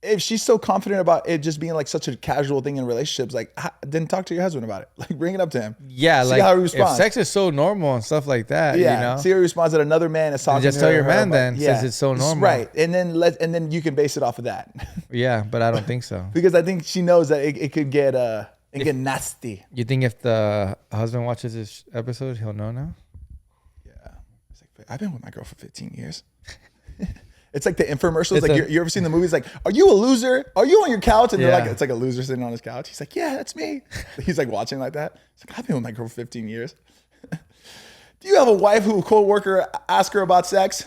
If she's so confident about it just being like such a casual thing in relationships, like then talk to your husband about it. Like bring it up to him. Yeah, see like how he responds. If sex is so normal and stuff like that, yeah, you know? see how he responds that another man is talking just to tell her your man about, then, since it's so normal. Right. And then you can base it off of that. Yeah, but I don't think so. Because I think she knows that it could get get nasty. You think if the husband watches this episode, he'll know now? Yeah. It's like, I've been with my girl for 15 years. It's like the infomercials. Like you ever seen the movies? Like, are you a loser? Are you on your couch? And they're like, it's like a loser sitting on his couch. He's like, yeah, that's me. He's like watching like that. He's like, I've been with my girl for 15 years. Do you have a wife who a co-worker ask her about sex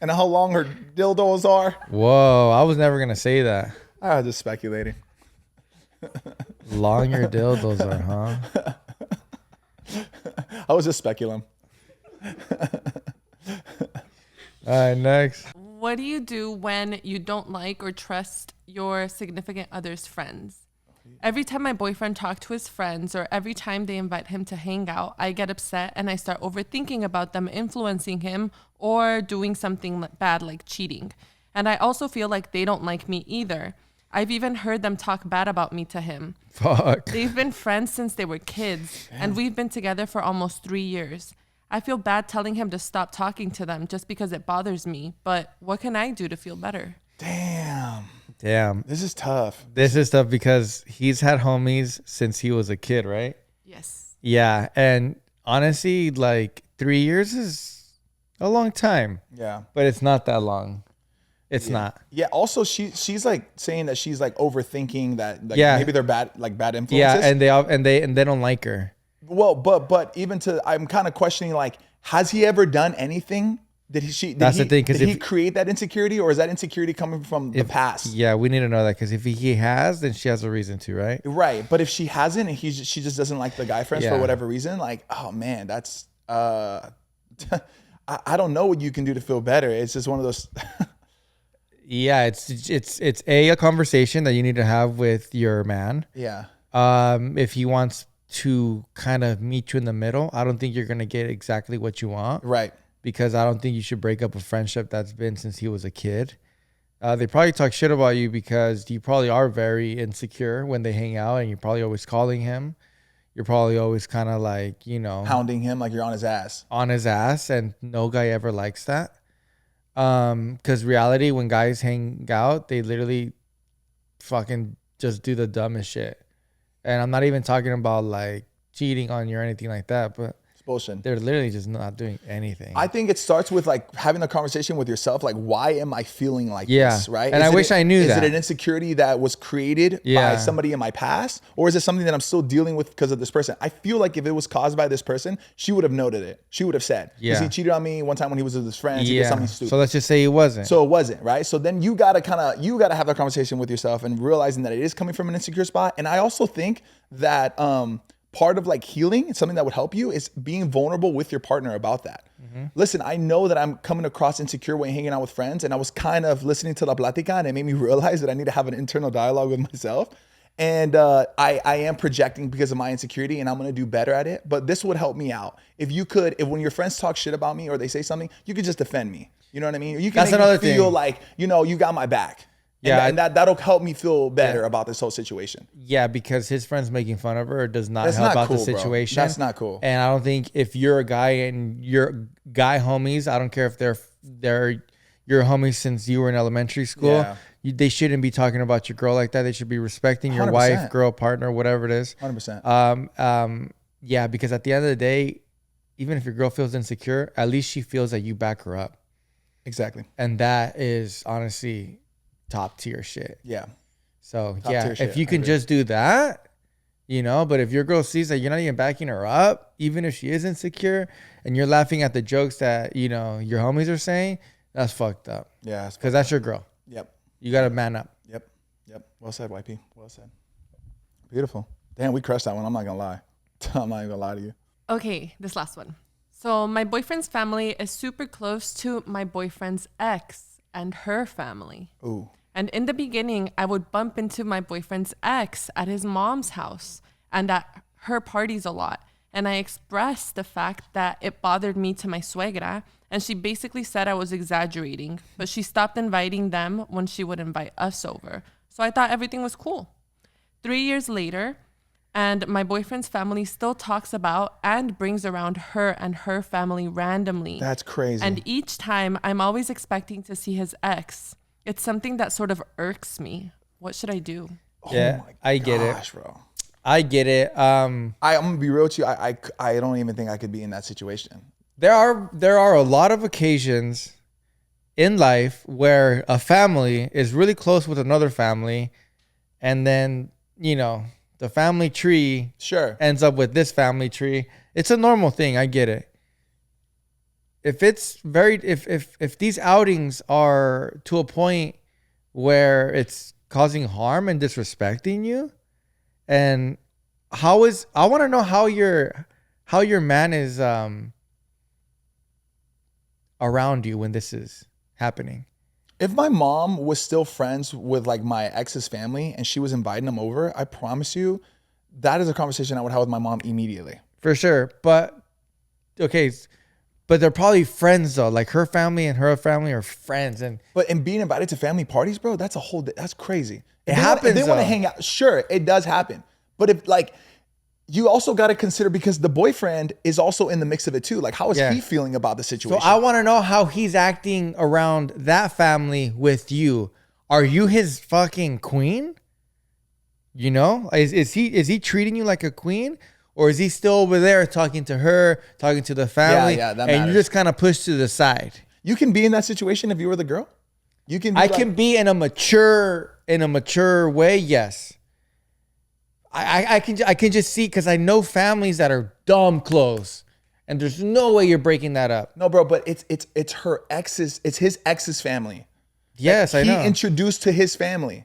and how long her dildos are? Whoa, I was never gonna say that. I was just speculating. Long your dildos are, huh? I was just speculating. All right, next. What do you do when you don't like or trust your significant other's friends? Every time my boyfriend talks to his friends or every time they invite him to hang out, I get upset and I start overthinking about them influencing him or doing something bad like cheating. And I also feel like they don't like me either. I've even heard them talk bad about me to him. Fuck. They've been friends since they were kids, and we've been together for almost 3 years. I feel bad telling him to stop talking to them just because it bothers me, but what can I do to feel better? Damn. This is tough. This is tough because he's had homies since he was a kid, right? Yes. Yeah, and honestly, like 3 years is a long time. Yeah. But it's not that long. It's not. Yeah. Also, she's like saying that she's like overthinking that. Like, maybe they're bad influences. Yeah, and they don't like her. Well, but even I'm kind of questioning, like, has he ever done anything? That's the thing. Did he create that insecurity, or is that insecurity coming from the past? Yeah, we need to know that, because if he has, then she has a reason to, right? Right. But if she hasn't and she just doesn't like the guy friends for whatever reason, like, oh man, that's I don't know what you can do to feel better. It's just one of those. Yeah, it's a conversation that you need to have with your man. Yeah. If he wants to kind of meet you in the middle, I don't think you're gonna get exactly what you want. Right. Because I don't think you should break up a friendship that's been since he was a kid. They probably talk shit about you because you probably are very insecure when they hang out, and you're probably always calling him. You're probably always kind of like, you know, hounding him like you're on his ass. And no guy ever likes that. Because reality, when guys hang out, they literally fucking just do the dumbest shit. And I'm not even talking about like cheating on you or anything like that, but bullshit. They're literally just not doing anything. I think it starts with like having a conversation with yourself. Like, why am I feeling like this? Right. And I wish I knew that. Is it an insecurity that was created by somebody in my past? Or is it something that I'm still dealing with because of this person? I feel like if it was caused by this person, she would have noted it. She would have said, because he cheated on me one time when he was with his friends. He did something stupid. So let's just say it wasn't. So it wasn't, right? So then you gotta have that conversation with yourself and realizing that it is coming from an insecure spot. And I also think that part of like healing, something that would help you, is being vulnerable with your partner about that. Mm-hmm. Listen, I know that I'm coming across insecure when hanging out with friends, and I was kind of listening to La Platica, and it made me realize that I need to have an internal dialogue with myself. And I am projecting because of my insecurity, and I'm gonna do better at it. But this would help me out. If when your friends talk shit about me or they say something, you could just defend me. You know what I mean? You can That's make another me feel thing. like, you got my back. Yeah, And that'll help me feel better about this whole situation. Yeah, because his friends making fun of her does not That's help not out cool, the bro. situation. That's not cool. And I don't think if you're a guy and your guy homies, I don't care if they're your homies since you were in elementary school. Yeah. They shouldn't be talking about your girl like that. They should be respecting your 100%. wife, girl, partner, whatever it is. 100%. Yeah, because at the end of the day, even if your girl feels insecure, at least she feels that you back her up. Exactly. And that is honestly top tier shit. Yeah. So Top yeah, tier if shit. you I can agree. just do that, but if your girl sees that you're not even backing her up, even if she is insecure, and you're laughing at the jokes that, your homies are saying, that's fucked up. Yeah. Because that's your girl. Yep. You got to man up. Yep. Well said, YP. Well said. Beautiful. Damn, we crushed that one. I'm not gonna lie. I'm not even gonna lie to you. Okay, this last one. So my boyfriend's family is super close to my boyfriend's ex and her family. Ooh. And in the beginning, I would bump into my boyfriend's ex at his mom's house and at her parties a lot. And I expressed the fact that it bothered me to my suegra. And she basically said I was exaggerating, but she stopped inviting them when she would invite us over. So I thought everything was cool. 3 years later, and my boyfriend's family still talks about and brings around her and her family randomly. That's crazy. And each time, I'm always expecting to see his ex. It's something that sort of irks me. What should I do? Yeah, I get it. Gosh, bro. I get it. I'm gonna be real with you. I don't even think I could be in that situation. There are a lot of occasions in life where a family is really close with another family, and then, the family tree Sure. ends up with this family tree. It's a normal thing. I get it. If it's if these outings are to a point where it's causing harm and disrespecting you, and I want to know how your man is around you when this is happening. If my mom was still friends with like my ex's family and she was inviting them over, I promise you, that is a conversation I would have with my mom immediately. For sure. But okay, but they're probably friends though. Like her family and her family are friends, and But in being invited to family parties, bro, that's crazy. It happens, If they want to though. hang out, sure, it does happen. But if like, you also got to consider, because the boyfriend is also in the mix of it too. Like, how is Yeah. he feeling about the so situation? I want to know how he's acting around that family with you. Are you his fucking queen? Is he treating you like a queen, or is he still over there talking to her, talking to the family, yeah, that and matters. you just kind of pushed to the side? You can be in that situation if you were the girl. You can. Be I like, can be in a mature way. Yes. I can just see, because I know families that are dumb close, and there's no way you're breaking that up. No, bro, but it's her ex's. It's his ex's family. Yes, I know. He introduced to his family.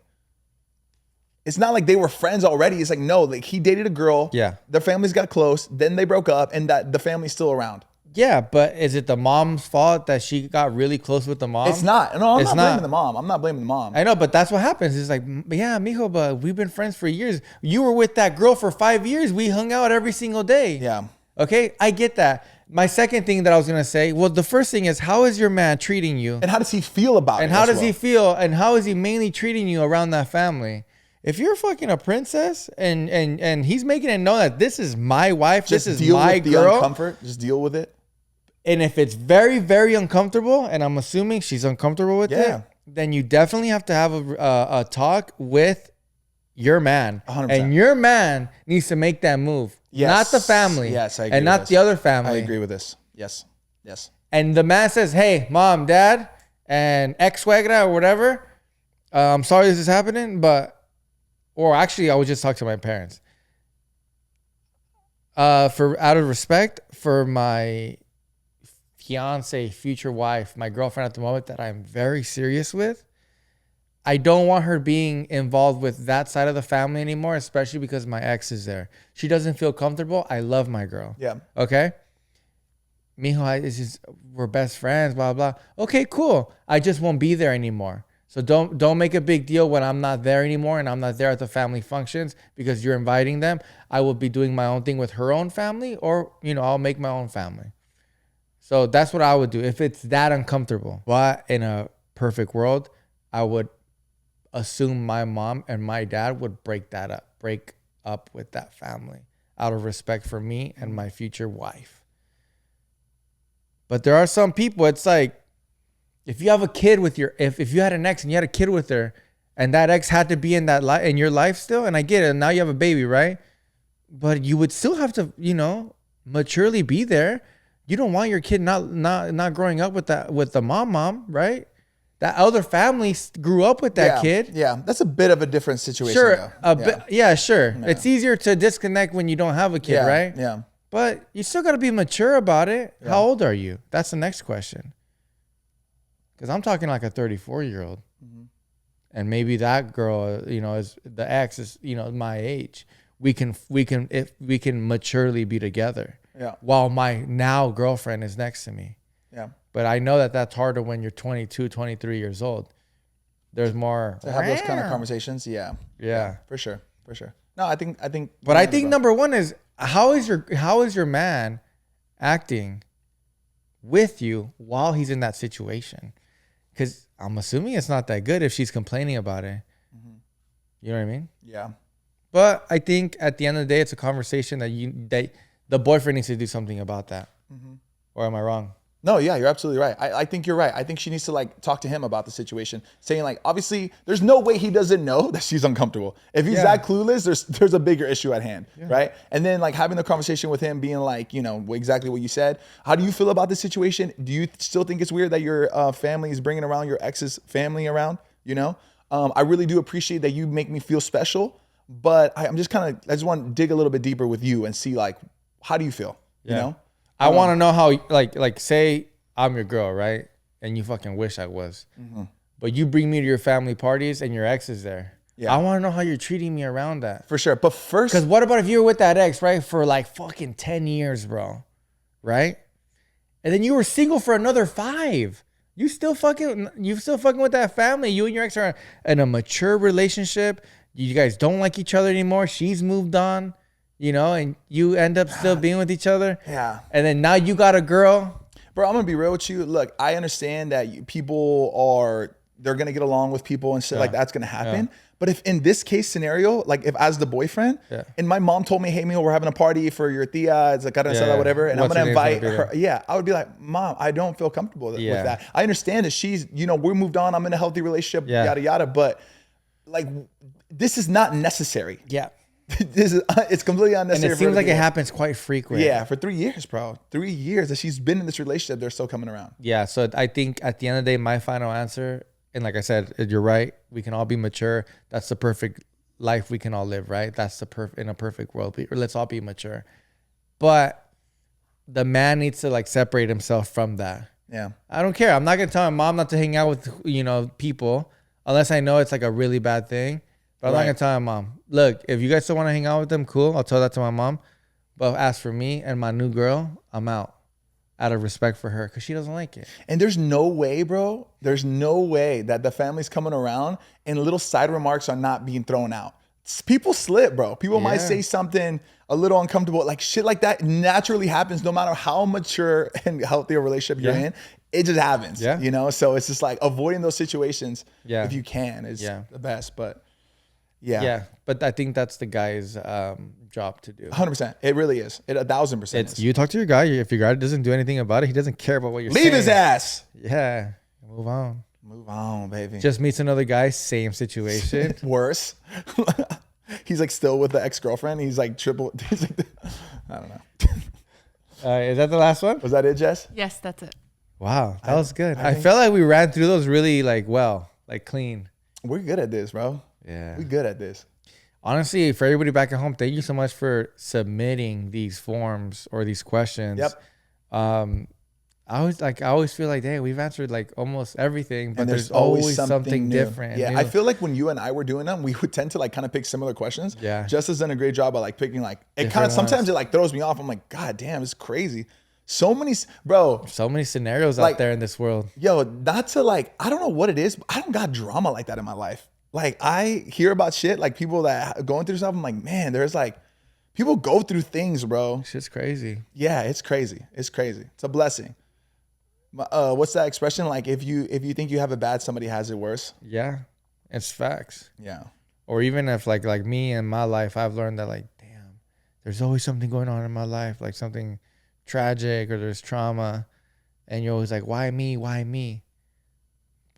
It's not like they were friends already. It's like, no, like he dated a girl. Yeah. Their families got close. Then they broke up, and that the family's still around. Yeah, but is it the mom's fault that she got really close with the mom? It's not. No, I'm It's not not. blaming the mom. I'm not blaming the mom. I know, but that's what happens. It's like, yeah, mijo, but we've been friends for years. You were with that girl for 5 years. We hung out every single day. Yeah. Okay, I get that. My second thing that I was gonna say, well, the first thing is, how is your man treating you? And how does he feel about it? And how as does well? he feel? And how is he mainly treating you around that family? If you're fucking a princess and he's making it known that this is my wife, Just this is deal my with the girl, uncomfort. Just deal with it. and if it's very, very uncomfortable, and I'm assuming she's uncomfortable with Yeah. it, then you definitely have to have a talk with your man. 100%. And your man needs to make that move. Yes. Not the family. Yes, I agree and with not this. the other I family. agree with this. Yes. Yes. And the man says, hey, mom, dad, and ex-suegra or whatever, I'm sorry this is happening, or actually I would just talk to my parents. For out of respect for my fiance, future wife, my girlfriend at the moment that I'm very serious with, I don't want her being involved with that side of the family anymore, especially because my ex is there. She doesn't feel comfortable. I love my girl. Yeah. Okay? Mijo, we're best friends, blah, blah. Okay, cool. I just won't be there anymore. So don't make a big deal when I'm not there anymore and I'm not there at the family functions because you're inviting them. I will be doing my own thing with her own family, or I'll make my own family. So that's what I would do if it's that uncomfortable. But in a perfect world, I would assume my mom and my dad would break up with that family out of respect for me and my future wife. But there are some people, it's like, if you have a kid with if you had an ex and you had a kid with her, and that ex had to be in your life still, and I get it, and now you have a baby, right? But you would still have to, maturely be there. You don't want your kid not growing up with the mom, right? That other family grew up with that kid. Yeah, that's a bit of a different situation. Sure, sure. Yeah. It's easier to disconnect when you don't have a kid, right? Yeah. But you still got to be mature about it. Yeah. How old are you? That's the next question. Because I'm talking like a 34-year-old. Mm-hmm. And maybe that girl, is the ex is, my age. We can maturely be together. Yeah. While my now girlfriend is next to me. Yeah. But I know that that's harder when you're 22, 23 years old. There's more to have those kind of conversations. Yeah. For sure. No, I think. But I think number one is how is your man acting with you while he's in that situation? Because I'm assuming it's not that good if she's complaining about it. Mm-hmm. You know what I mean? Yeah. But I think at the end of the day, it's a conversation that the boyfriend needs to do something about that. Mm-hmm. Or am I wrong? No, yeah, you're absolutely right. I think you're right. I think she needs to talk to him about the situation, saying obviously there's no way he doesn't know that she's uncomfortable. If he's that clueless, there's a bigger issue at hand, right? And then having the conversation with him, being exactly what you said. How do you feel about this situation? Do you still think it's weird that your family is bringing around your ex's family around? I really do appreciate that you make me feel special, but I just want to dig a little bit deeper with you and see how do you feel? Yeah. I want to know how, say I'm your girl, right? And you fucking wish I was. Mm-hmm. But you bring me to your family parties and your ex is there. Yeah. I want to know how you're treating me around that. For sure. But first. Because what about if you were with that ex, right? For fucking 10 years, bro. Right? And then you were single for another 5. You still fucking with that family. You and your ex are in a mature relationship. You guys don't like each other anymore. She's moved on. And you end up still being with each other. Yeah. And then now you got a girl. Bro, I'm going to be real with you. Look, I understand that they're going to get along with people and shit that's going to happen. Yeah. But if in this case scenario, if as the boyfriend, and my mom told me, hey, we're having a party for your tia, it's whatever, and I'm going to invite her. Yeah, I would be like, Mom, I don't feel comfortable with that. I understand that she's, we moved on. I'm in a healthy relationship, yada, yada. But this is not necessary. Yeah. It's completely unnecessary. And it seems like it happens quite frequently. Yeah, for 3 years, bro. 3 years that she's been in this relationship, they're still coming around. Yeah, so I think at the end of the day, my final answer, and like I said, you're right. We can all be mature. That's the perfect life we can all live, right? That's in a perfect world. Let's all be mature. But the man needs to separate himself from that. Yeah. I don't care. I'm not gonna tell my mom not to hang out with people unless I know it's a really bad thing. But I'm not gonna tell my mom, look, if you guys still want to hang out with them, cool. I'll tell that to my mom. But as for me and my new girl, I'm out of respect for her because she doesn't like it. And there's no way, bro. There's no way that the family's coming around and little side remarks are not being thrown out. People slip, bro. People might say something a little uncomfortable. Shit like that naturally happens no matter how mature and healthy a relationship you're in. It just happens, So it's just avoiding those situations if you can is the best. But yeah, but I think that's the guy's job to do. 100%. It really is. It 1,000% is. You talk to your guy. If your guy doesn't do anything about it, he doesn't care about what you're saying. Leave his ass. Yeah. Move on. Move on, baby. Just meets another guy, same situation. Worse. He's still with the ex-girlfriend. He's triple. I don't know. Is that the last one? Was that it, Jess? Yes, that's it. Wow, that was good. I felt like we ran through those really clean. We're good at this, bro. Yeah. We're good at this. Honestly, for everybody back at home, thank you so much for submitting these forms or these questions. Yep. I always feel dang, we've answered almost everything, but there's always something different. Yeah, new. I feel like when you and I were doing them, we would tend to kind of pick similar questions. Yeah. Jess has done a great job of picking it kind of sometimes it throws me off. I'm like, God damn, it's crazy. So many, bro. So many scenarios Like- out there in this world. Yo, not to like, I don't know what it is, but I don't got drama like that in my life. Like, I hear about shit, like people that are going through stuff. I'm like, man, there's like, people go through things, bro. Shit's crazy. Yeah, it's crazy. It's crazy. It's a blessing. What's that expression? Like, if you think you have it bad, somebody has it worse. Yeah, it's facts. Yeah. Or even if like me in my life, I've learned that like, damn, there's always something going on in my life, like something tragic or there's trauma, and you're always like, why me? Why me?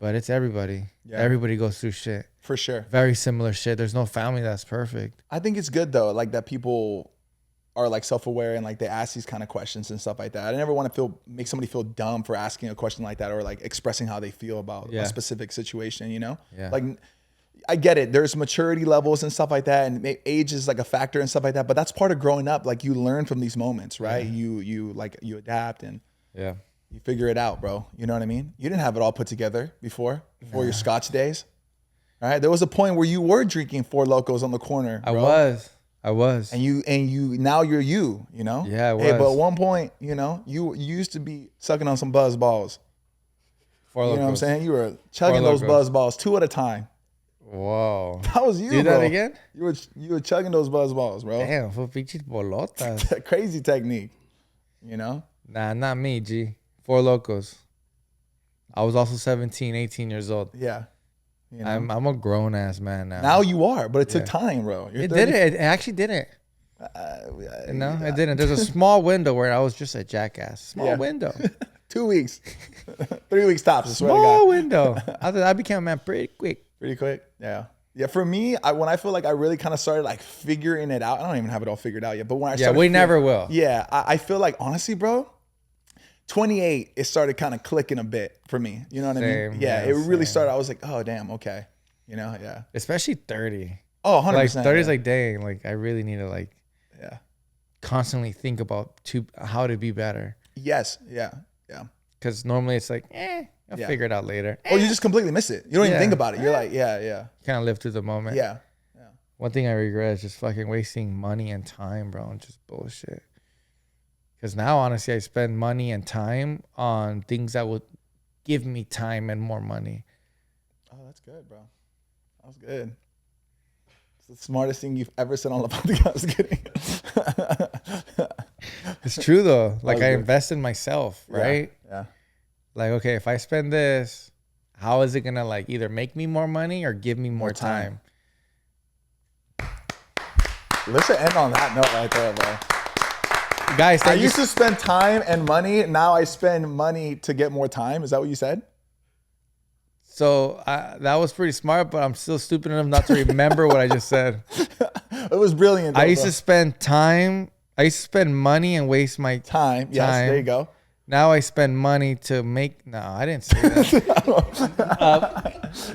But it's everybody. Yeah. Everybody goes through shit. For sure. Very similar shit. There's no family that's perfect. I think it's good though, like that people are like self-aware and like they ask these kind of questions and stuff like that. I never want to make somebody feel dumb for asking a question like that or like expressing how they feel about a specific situation, you know? Yeah. Like, I get it. There's maturity levels and stuff like that, and age is like a factor and stuff like that. But that's part of growing up. Like, you learn from these moments, right? Yeah. You adapt and Yeah. you figure it out, bro. You know what I mean? You didn't have it all put together before your Scotch days. All right. There was a point where you were drinking Four Locos on the corner, bro. I was. And you now you're you know? Yeah, I was. Hey, but at one point, you know, you used to be sucking on some BuzzBalls. Four You know what I'm Locos. saying? You were chugging those Locos. BuzzBalls 2 at a time. Whoa. That was you, Do bro. that again? You were chugging those BuzzBalls, bro. Damn, fue pinches bolotas. Crazy technique, you know? Nah, not me, G. Four Locos. I was also 17, 18 years old. Yeah. You know? I'm a grown ass man now. Now you are, but it took time, bro. You're It 30 didn't. It actually didn't. No, it didn't. There's a small window where I was just a jackass. Small window. 2 weeks. 3 weeks tops, I swear to Small God. window. I became a man pretty quick. Pretty quick. Yeah. Yeah, for me, when I feel like I really kind of started like figuring it out, I don't even have it all figured out yet, but when I started... Yeah, we never will. Yeah, I feel like, honestly, bro, 28, it started kind of clicking a bit for me. You know what I Same, mean? Yeah, yeah, it really same. started. I was like, oh, damn, okay. You know, yeah. Especially 30. Oh, 100%. Like 30 is yeah. like, dang, like I really need to like Yeah. constantly think about how to be better. Yes. Yeah. Yeah. Because normally it's like, I'll Yeah. figure it out later. Or you just completely miss it. You don't even Yeah. think about it. You're like, yeah. Kind of live through the moment. Yeah. One thing I regret is just fucking wasting money and time, bro, and just bullshit. Because now, honestly, I spend money and time on things that would give me time and more money. Oh, that's good, bro. That was good. It's the smartest thing you've ever said on the podcast. I was kidding. It's true, though. Like, was I good. invest in myself, right? Yeah. Like, okay, if I spend this, how is it going to, like, either make me more money or give me more time? Let's end on that note right there, bro. Guys, I thank you. used to spend time and money. Now I spend money to get more time. Is that what you said? So that was pretty smart, but I'm still stupid enough not to remember what I just said. It was brilliant. Though, I used bro. to spend time. I used to spend money and waste my time. Yes, time. there you go. Now I spend money to make. No, I didn't say that.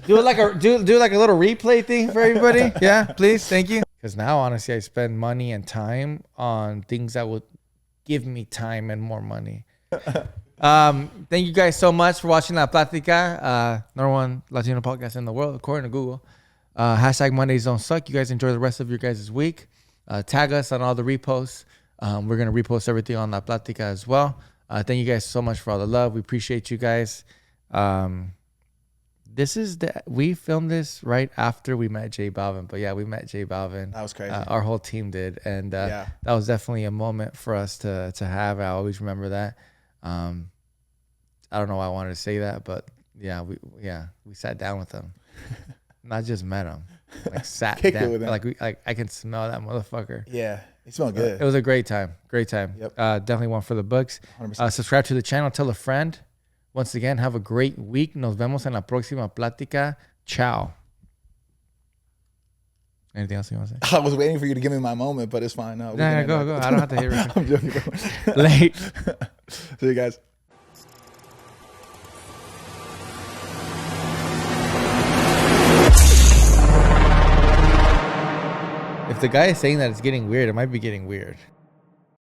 Do like a little replay thing for everybody. Yeah, please. Thank you. Because now, honestly, I spend money and time on things that would give me time and more money. Thank you guys so much for watching La Platica, number one Latino podcast in the world, according to Google. Hashtag Mondays don't suck. You guys enjoy the rest of your guys' week. Tag us on all the reposts. We're going to repost everything on La Platica as well. Thank you guys so much for all the love. We appreciate you guys. We filmed this right after we met J Balvin, but yeah, we met J Balvin. That was crazy. Our whole team did, and that was definitely a moment for us to have. I always remember that. I don't know why I wanted to say that, but we sat down with him, not just met him, like sat Kicked down. it with him. Like I can smell that motherfucker. Yeah, it smelled good. It was a great time. Yep. Definitely one for the books. 100%. Subscribe to the channel. Tell a friend. Once again, have a great week. Nos vemos en la próxima plática. Ciao. Anything else you want to say? I was waiting for you to give me my moment, but it's fine. No, we can end Go. that. I don't have to hear it. I'm joking. Late. See you guys. If the guy is saying that it's getting weird, it might be getting weird.